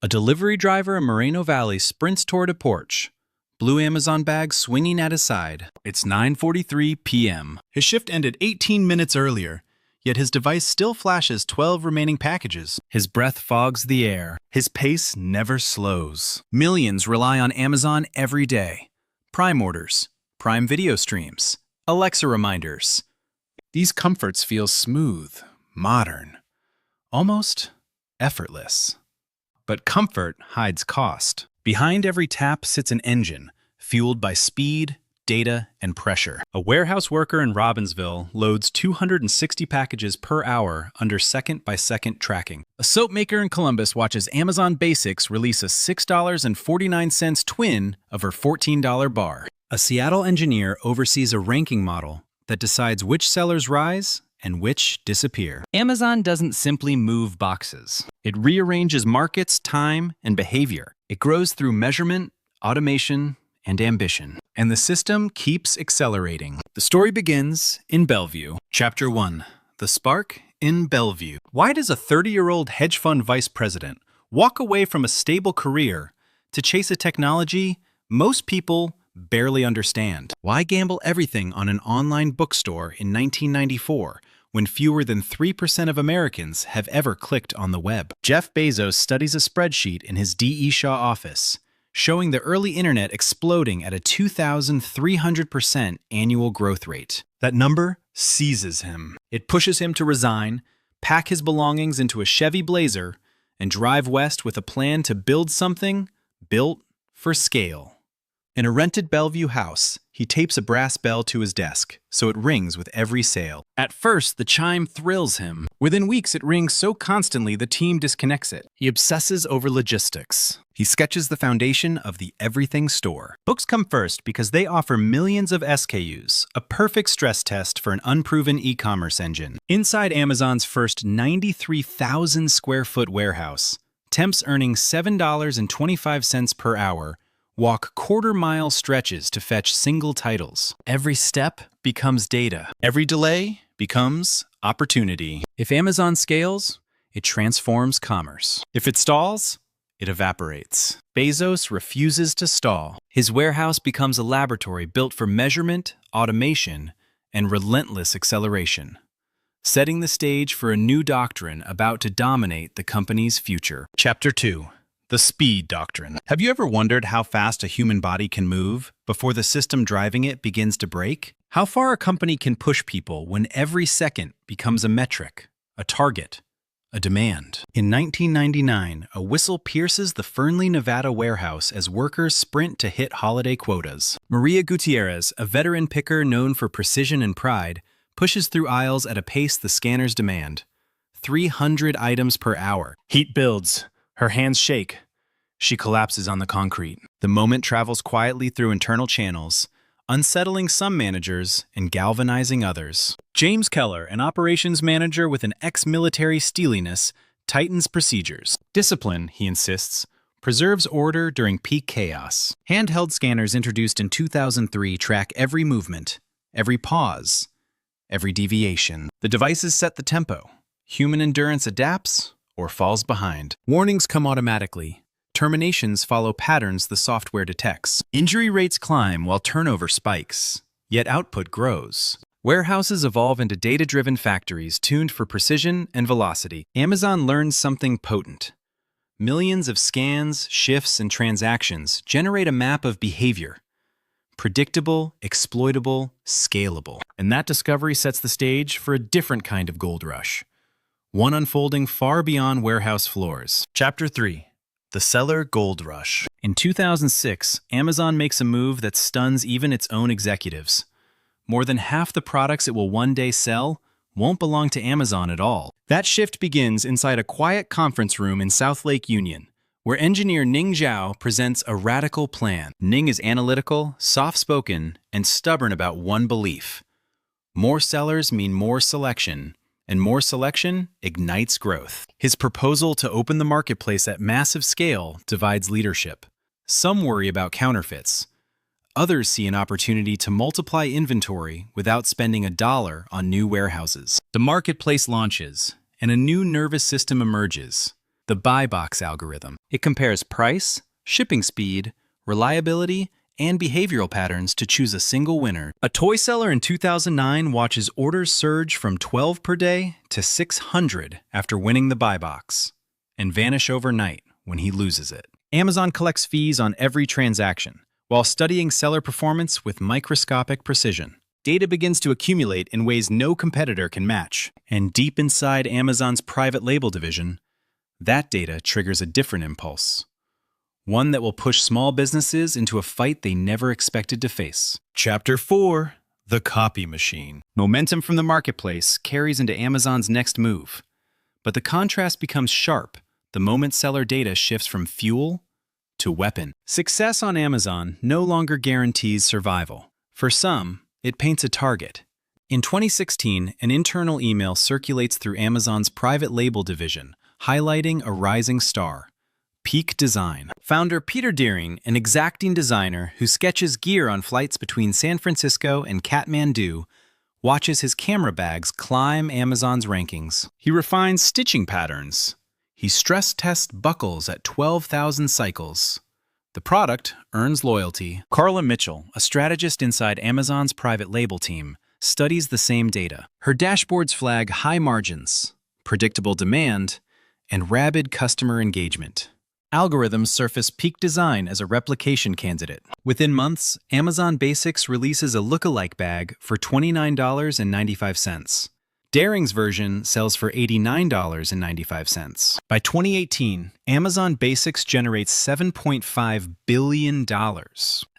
A delivery driver in Moreno Valley sprints toward a porch, blue Amazon bag swinging at his side. It's 9:43 p.m. His shift ended 18 minutes earlier, yet his device still flashes 12 remaining packages. His breath fogs the air. His pace never slows. Millions rely on Amazon every day. Prime orders, Prime video streams, Alexa reminders. These comforts feel smooth, modern, almost effortless. But comfort hides cost. Behind every tap sits an engine, fueled by speed, data, and pressure. A warehouse worker in Robbinsville loads 260 packages per hour under second-by-second tracking. A soap maker in Columbus watches Amazon Basics release a $6.49 twin of her $14 bar. A Seattle engineer oversees a ranking model that decides which sellers rise and which disappear. Amazon doesn't simply move boxes. It rearranges markets, time, and behavior. It grows through measurement, automation, and ambition. And the system keeps accelerating. The story begins in Bellevue. Chapter 1. The Spark in Bellevue. Why does a 30-year-old hedge fund vice president walk away from a stable career to chase a technology most people barely understand? Why gamble everything on an online bookstore in 1994 when fewer than 3% of Americans have ever clicked on the web? Jeff Bezos studies a spreadsheet in his D.E. Shaw office, showing the early internet exploding at a 2,300% annual growth rate. That number seizes him. It pushes him to resign, pack his belongings into a Chevy Blazer, and drive west with a plan to build something built for scale. In a rented Bellevue house, he tapes a brass bell to his desk, so it rings with every sale. At first, the chime thrills him. Within weeks, it rings so constantly the team disconnects it. He obsesses over logistics. He sketches the foundation of the everything store. Books come first because they offer millions of SKUs, a perfect stress test for an unproven e-commerce engine. Inside Amazon's first 93,000 square foot warehouse, temps earning $7.25 per hour walk quarter-mile stretches to fetch single titles. Every step becomes data. Every delay becomes opportunity. If Amazon scales, it transforms commerce. If it stalls, it evaporates. Bezos refuses to stall. His warehouse becomes a laboratory built for measurement, automation, and relentless acceleration, setting the stage for a new doctrine about to dominate the company's future. Chapter 2. The speed doctrine. Have you ever wondered how fast a human body can move before the system driving it begins to break? How far a company can push people when every second becomes a metric, a target, a demand? In 1999, a whistle pierces the Fernley, Nevada warehouse as workers sprint to hit holiday quotas. Maria Gutierrez, a veteran picker known for precision and pride, pushes through aisles at a pace the scanners demand. 300 items per hour. Heat builds. Her hands shake. She collapses on the concrete. The moment travels quietly through internal channels, unsettling some managers and galvanizing others. James Keller, an operations manager with an ex-military steeliness, tightens procedures. Discipline, he insists, preserves order during peak chaos. Handheld scanners introduced in 2003 track every movement, every pause, every deviation. The devices set the tempo. Human endurance adapts or falls behind. Warnings come automatically. Terminations follow patterns the software detects. Injury rates climb while turnover spikes, yet output grows. Warehouses evolve into data-driven factories tuned for precision and velocity. Amazon learns something potent. Millions of scans, shifts, and transactions generate a map of behavior. Predictable, exploitable, scalable. And that discovery sets the stage for a different kind of gold rush. One unfolding far beyond warehouse floors. Chapter 3. The Seller Gold Rush. In 2006, Amazon makes a move that stuns even its own executives. More than half the products it will one day sell won't belong to Amazon at all. That shift begins inside a quiet conference room in South Lake Union, where engineer Ning Zhao presents a radical plan. Ning is analytical, soft-spoken, and stubborn about one belief. More sellers mean more selection, and more selection ignites growth. His proposal to open the marketplace at massive scale divides leadership. Some worry about counterfeits. Others see an opportunity to multiply inventory without spending $1 on new warehouses. The marketplace launches, and a new nervous system emerges, the buy box algorithm. It compares price, shipping speed, reliability, and behavioral patterns to choose a single winner. A toy seller in 2009 watches orders surge from 12 per day to 600 after winning the buy box, and vanish overnight when he loses it. Amazon collects fees on every transaction, while studying seller performance with microscopic precision. Data begins to accumulate in ways no competitor can match. And deep inside Amazon's private label division, that data triggers a different impulse. One that will push small businesses into a fight they never expected to face. Chapter 4: The Copy Machine. Momentum from the marketplace carries into Amazon's next move. But the contrast becomes sharp the moment seller data shifts from fuel to weapon. Success on Amazon no longer guarantees survival. For some, it paints a target. In 2016, an internal email circulates through Amazon's private label division, highlighting a rising star: Peak Design. Founder Peter Deering, an exacting designer who sketches gear on flights between San Francisco and Kathmandu, watches his camera bags climb Amazon's rankings. He refines stitching patterns. He stress tests buckles at 12,000 cycles. The product earns loyalty. Carla Mitchell, a strategist inside Amazon's private label team, studies the same data. Her dashboards flag high margins, predictable demand, and rabid customer engagement. Algorithms surface Peak Design as a replication candidate. Within months, Amazon Basics releases a lookalike bag for $29.95. Dering's version sells for $89.95. By 2018, Amazon Basics generates $7.5 billion.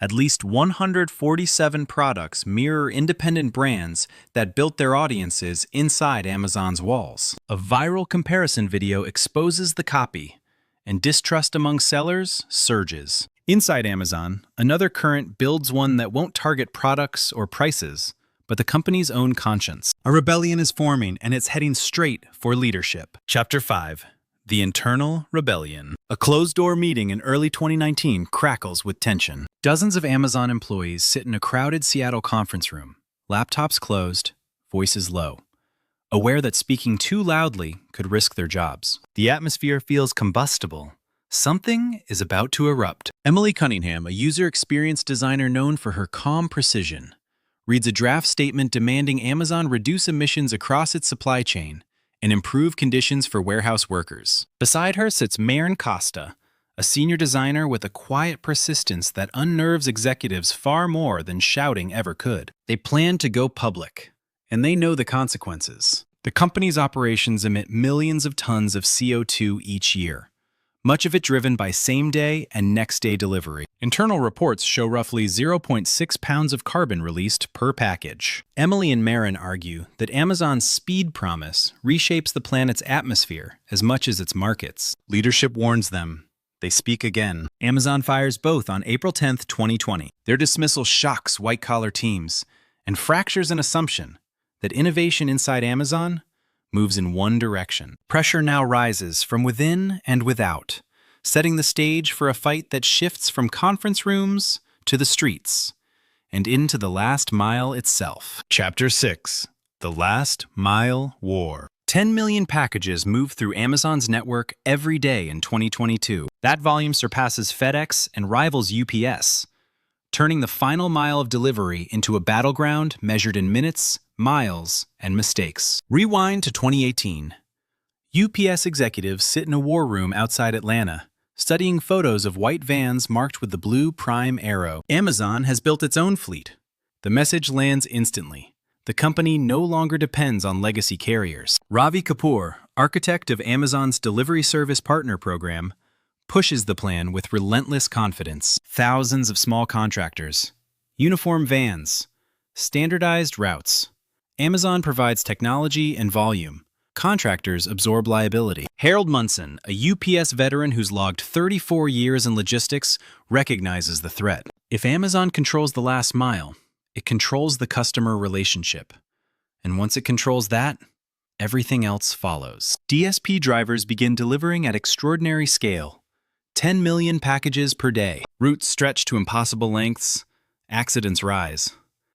At least 147 products mirror independent brands that built their audiences inside Amazon's walls. A viral comparison video exposes the copy, and distrust among sellers surges. Inside Amazon, another current builds one that won't target products or prices, but the company's own conscience. A rebellion is forming, and it's heading straight for leadership. Chapter 5: The Internal Rebellion. A closed-door meeting in early 2019 crackles with tension. Dozens of Amazon employees sit in a crowded Seattle conference room, laptops closed, voices low, aware that speaking too loudly could risk their jobs. The atmosphere feels combustible. Something is about to erupt. Emily Cunningham, a user experience designer known for her calm precision, reads a draft statement demanding Amazon reduce emissions across its supply chain and improve conditions for warehouse workers. Beside her sits Maren Costa, a senior designer with a quiet persistence that unnerves executives far more than shouting ever could. They plan to go public, and they know the consequences. The company's operations emit millions of tons of CO2 each year, much of it driven by same-day and next-day delivery. Internal reports show roughly 0.6 pounds of carbon released per package. Emily and Maren argue that Amazon's speed promise reshapes the planet's atmosphere as much as its markets. Leadership warns them. They speak again. Amazon fires both on April 10, 2020. Their dismissal shocks white-collar teams and fractures an assumption that innovation inside Amazon moves in one direction. Pressure now rises from within and without, setting the stage for a fight that shifts from conference rooms to the streets and into the last mile itself. Chapter 6: The Last Mile War. 10 million packages move through Amazon's network every day in 2022. That volume surpasses FedEx and rivals UPS, turning the final mile of delivery into a battleground measured in minutes, miles, and mistakes. Rewind to 2018. UPS executives sit in a war room outside Atlanta, studying photos of white vans marked with the blue Prime arrow. Amazon has built its own fleet. The message lands instantly. The company no longer depends on legacy carriers. Ravi Kapoor, architect of Amazon's Delivery Service Partner Program, pushes the plan with relentless confidence. Thousands of small contractors, uniform vans, standardized routes. Amazon provides technology and volume. Contractors absorb liability. Harold Munson, a UPS veteran who's logged 34 years in logistics, recognizes the threat. If Amazon controls the last mile, it controls the customer relationship. And once it controls that, everything else follows. DSP drivers begin delivering at extraordinary scale. 10 million packages per day. Routes stretch to impossible lengths. Accidents rise.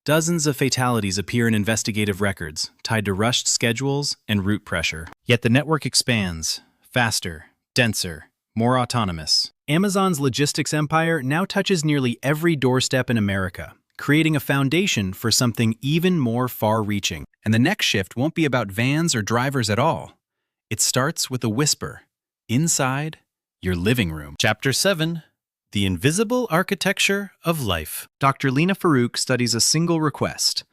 Dozens of fatalities appear in investigative records, tied to rushed schedules and route pressure. Yet the network expands, faster, denser, more autonomous. Amazon's logistics empire now touches nearly every doorstep in America, creating a foundation for something even more far-reaching. And the next shift won't be about vans or drivers at all. It starts with a whisper, inside your living room. Chapter 7. The Invisible Architecture of Life. Dr. Lina Farouk studies a single request.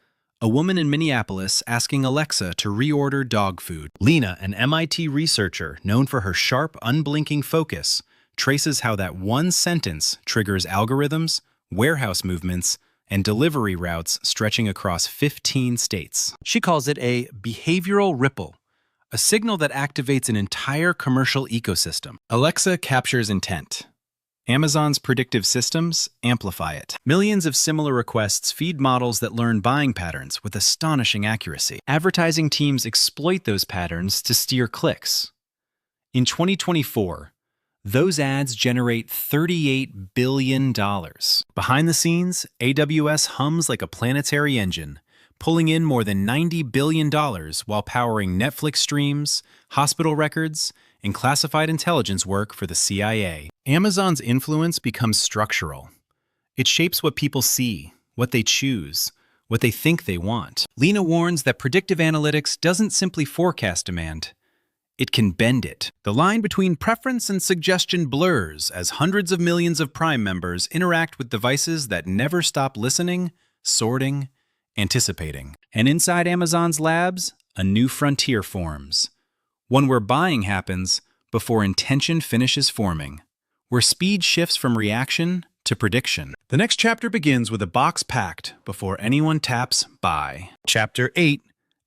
A woman in Minneapolis asking Alexa to reorder dog food. Lina, an MIT researcher known for her sharp, unblinking focus, traces how that one sentence triggers algorithms, warehouse movements, and delivery routes stretching across 15 states. She calls it a behavioral ripple, a signal that activates an entire commercial ecosystem. Alexa captures intent. Amazon's predictive systems amplify it. Millions of similar requests feed models that learn buying patterns with astonishing accuracy. Advertising teams exploit those patterns to steer clicks. In 2024, those ads generate $38 billion. Behind the scenes, AWS hums like a planetary engine, pulling in more than $90 billion while powering Netflix streams, hospital records, and classified intelligence work for the CIA. Amazon's influence becomes structural. It shapes what people see, what they choose, what they think they want. Lina warns that predictive analytics doesn't simply forecast demand. It can bend it. The line between preference and suggestion blurs as hundreds of millions of Prime members interact with devices that never stop listening, sorting, anticipating. And inside Amazon's labs, a new frontier forms. One where buying happens before intention finishes forming, where speed shifts from reaction to prediction. The next chapter begins with a box packed before anyone taps buy. Chapter 8.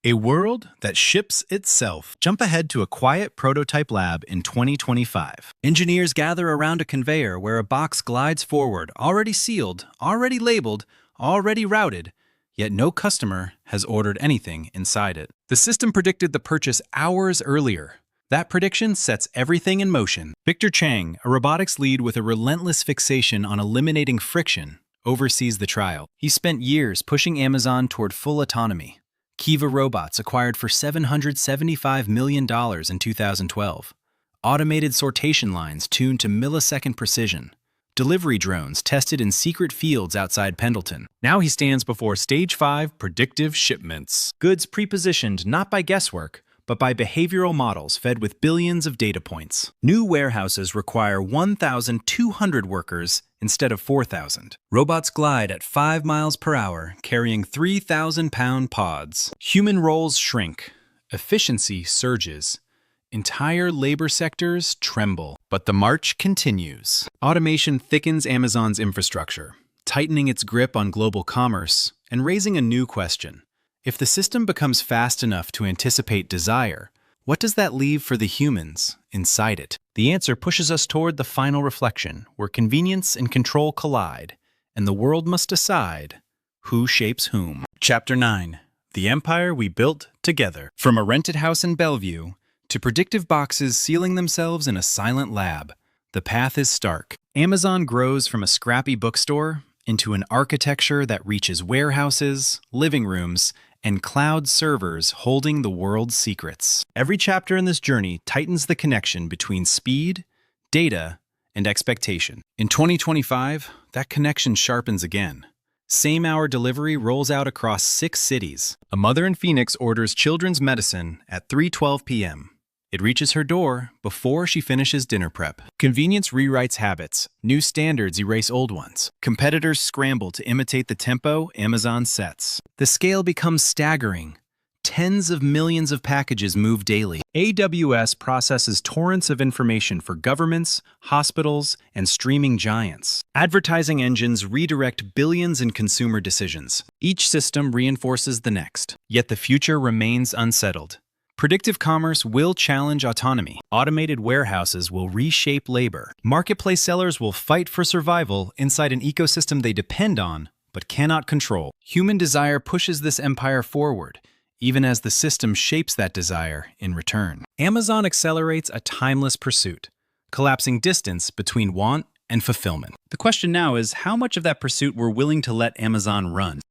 A world that ships itself. Jump ahead to a quiet prototype lab in 2025. Engineers gather around a conveyor where a box glides forward, already sealed, already labeled, already routed, yet no customer has ordered anything inside it. The system predicted the purchase hours earlier. That prediction sets everything in motion. Victor Chang, a robotics lead with a relentless fixation on eliminating friction, oversees the trial. He spent years pushing Amazon toward full autonomy. Kiva Robots acquired for $775 million in 2012. Automated sortation lines tuned to millisecond precision. Delivery drones tested in secret fields outside Pendleton. Now he stands before Stage 5 predictive shipments. Goods pre-positioned not by guesswork, but by behavioral models fed with billions of data points. New warehouses require 1,200 workers instead of 4,000. Robots glide at 5 miles per hour, carrying 3,000-pound pods. Human roles shrink. Efficiency surges. Entire labor sectors tremble. But the march continues. Automation thickens Amazon's infrastructure, tightening its grip on global commerce and raising a new question. If the system becomes fast enough to anticipate desire, what does that leave for the humans inside it? The answer pushes us toward the final reflection, where convenience and control collide, and the world must decide who shapes whom. Chapter 9. The Empire We Built Together. From a rented house in Bellevue to predictive boxes sealing themselves in a silent lab, the path is stark. Amazon grows from a scrappy bookstore into an architecture that reaches warehouses, living rooms, and cloud servers holding the world's secrets. Every chapter in this journey tightens the connection between speed, data, and expectation. In 2025, that connection sharpens again. Same-hour delivery rolls out across 6 cities. A mother in Phoenix orders children's medicine at 3:12 p.m. It reaches her door before she finishes dinner prep. Convenience rewrites habits. New standards erase old ones. Competitors scramble to imitate the tempo Amazon sets. The scale becomes staggering. Tens of millions of packages move daily. AWS processes torrents of information for governments, hospitals, and streaming giants. Advertising engines redirect billions in consumer decisions. Each system reinforces the next. Yet the future remains unsettled. Predictive commerce will challenge autonomy. Automated warehouses will reshape labor. Marketplace sellers will fight for survival inside an ecosystem they depend on but cannot control. Human desire pushes this empire forward, even as the system shapes that desire in return. Amazon accelerates a timeless pursuit, collapsing distance between want and fulfillment. The question now is how much of that pursuit we're willing to let Amazon run.